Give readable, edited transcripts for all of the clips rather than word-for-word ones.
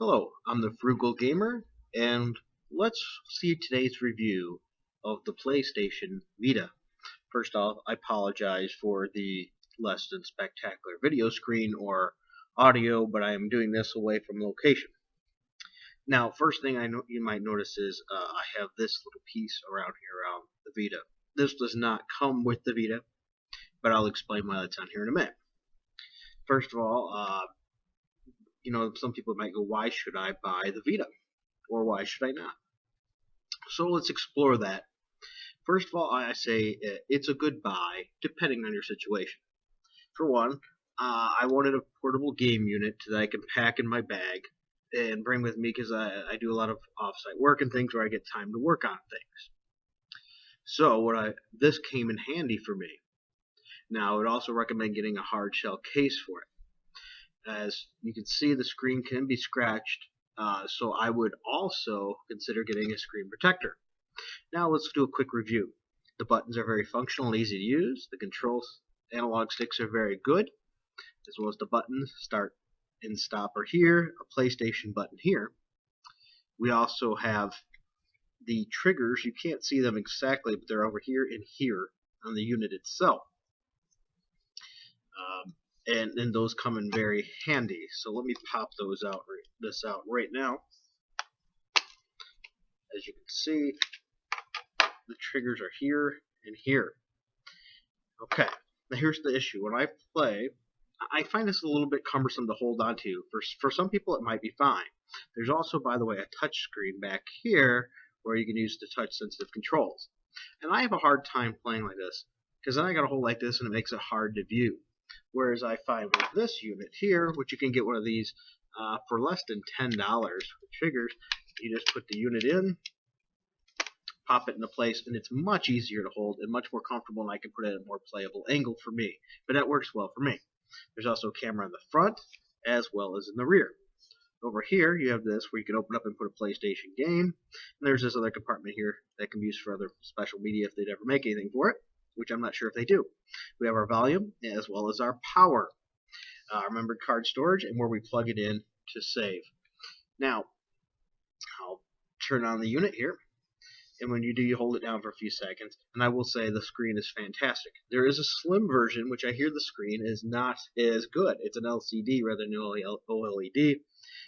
Hello, I'm the Frugal Gamer, and let's see today's review of the PlayStation Vita. First off, I apologize for the less than spectacular video screen or audio, but I am doing this away from location. Now, first thing you might notice is I have this little piece around here around the Vita. This does not come with the Vita, but I'll explain why that's on here in a minute. First of all, some people might go, why should I buy the Vita? Or why should I not? So let's explore that. First of all, I say it's a good buy, depending on your situation. For one, I wanted a portable game unit that I can pack in my bag and bring with me because I do a lot of off-site work and things where I get time to work on things. So this came in handy for me. Now, I would also recommend getting a hard shell case for it. As you can see, the screen can be scratched, so I would also consider getting a screen protector. Now let's do a quick review. The buttons are very functional and easy to use. The controls analog sticks are very good, as well as the buttons start and stop are here, a PlayStation button here. We also have the triggers. You can't see them exactly, but they're over here and here on the unit itself. And then those come in very handy. So let me pop this out right now. As you can see, the triggers are here and here. Okay, now here's the issue. When I play, I find this a little bit cumbersome to hold on to. For some people, it might be fine. There's also, by the way, a touch screen back here where you can use the touch-sensitive controls. And I have a hard time playing like this because then I got to hold like this and it makes it hard to view. Whereas I find with this unit here, which you can get one of these for less than $10 with triggers, you just put the unit in, pop it into place, and it's much easier to hold and much more comfortable, and I can put it at a more playable angle for me. But that works well for me. There's also a camera in the front as well as in the rear. Over here, you have this where you can open up and put a PlayStation game. And there's this other compartment here that can be used for other special media if they'd ever make anything for it, which I'm not sure if they do. We have our volume as well as our power, our memory card storage, and where we plug it in to save. Now, I'll turn on the unit here, and when you do, you hold it down for a few seconds, and I will say the screen is fantastic. There is a slim version, which I hear the screen is not as good. It's an LCD rather than OLED,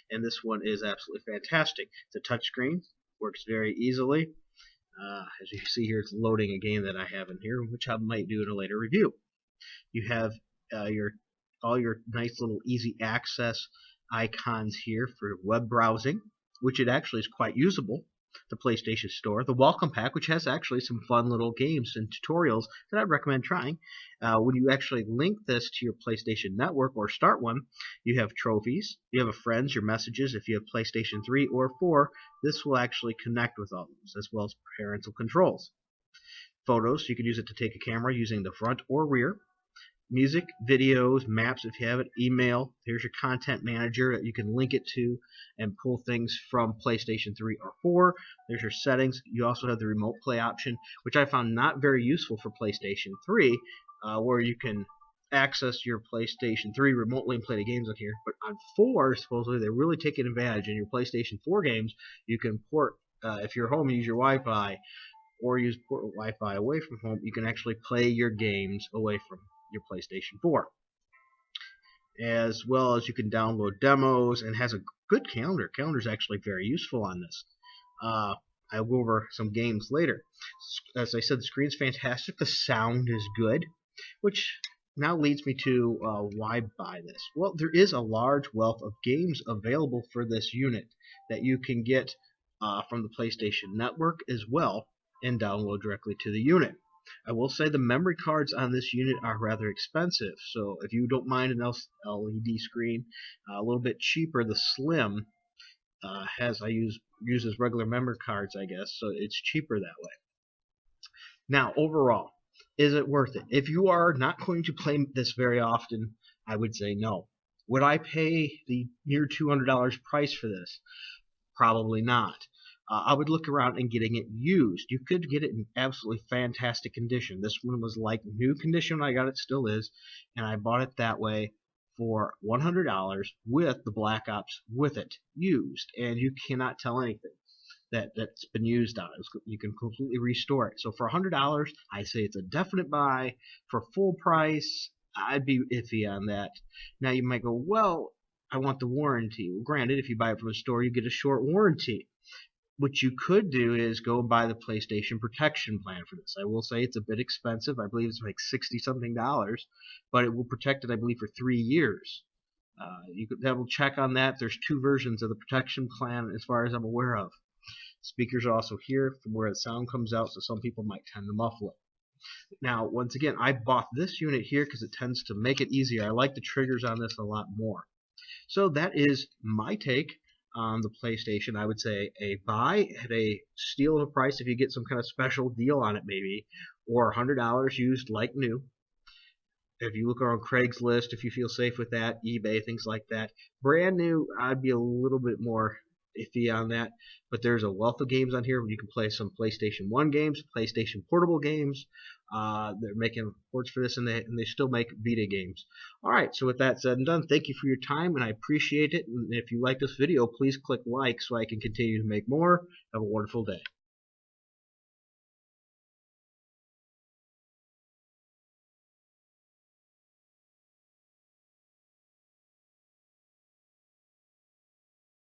and this one is absolutely fantastic. It's a touch screen, works very easily. As you can see here, it's loading a game that I have in here, which I might do in a later review. You have all your nice little easy access icons here for web browsing, which it actually is quite usable. The PlayStation Store, the welcome pack, which has actually some fun little games and tutorials that I'd recommend trying. When you actually link this to your PlayStation Network or start one, you have trophies, you have friends, your messages. If you have PlayStation 3 or 4, this will actually connect with all those, as well as parental controls. Photos, you can use it to take a camera using the front or rear. Music, videos, maps if you have it, email. Here's your content manager that you can link it to and pull things from PlayStation 3 or 4. There's your settings. You also have the remote play option, which I found not very useful for PlayStation 3, where you can access your PlayStation 3 remotely and play the games on here. But on 4, supposedly, they're really taking advantage. In your PlayStation 4 games, you can port, if you're home and use your Wi-Fi, or use port Wi-Fi away from home, you can actually play your games away from your PlayStation 4. As well as you can download demos, and has a good calendar. Calendar is actually very useful on this. I'll go over some games later. As I said, the screen's fantastic. The sound is good, which now leads me to why buy this. Well, there is a large wealth of games available for this unit that you can get from the PlayStation Network as well and download directly to the unit. I will say the memory cards on this unit are rather expensive, so if you don't mind an LED screen, a little bit cheaper, the Slim uses regular memory cards, I guess, so it's cheaper that way. Now, overall, is it worth it? If you are not going to play this very often, I would say no. Would I pay the near $200 price for this? Probably not. I would look around and getting it used. You could get it in absolutely fantastic condition. This one was like new condition when I got it, still is, and I bought it that way for $100 with the Black Ops with it used, and you cannot tell anything that's been used on it. You can completely restore it. So for $100, I say it's a definite buy. For full price, I'd be iffy on that. Now you might go, well, I want the warranty. Well, granted, if you buy it from a store, you get a short warranty. What you could do is go and buy the PlayStation Protection Plan for this. I will say it's a bit expensive. I believe it's like $60-something, but it will protect it, I believe, for 3 years. You could double check on that. There's 2 versions of the protection plan as far as I'm aware of. Speakers are also here from where the sound comes out, so some people might tend to muffle it. Now, once again, I bought this unit here because it tends to make it easier. I like the triggers on this a lot more. So that is my take on the PlayStation. I would say a buy at a steal of a price if you get some kind of special deal on it maybe, or $100 used like new. If you look on Craigslist, if you feel safe with that, eBay, things like that. Brand new, I'd be a little bit more iffy on that, but there's a wealth of games on here where you can play some PlayStation 1 games, PlayStation Portable games. They're making ports for this, and they still make Vita games. Alright, so with that said and done, thank you for your time, and I appreciate it. And if you like this video, please click like so I can continue to make more. Have a wonderful day.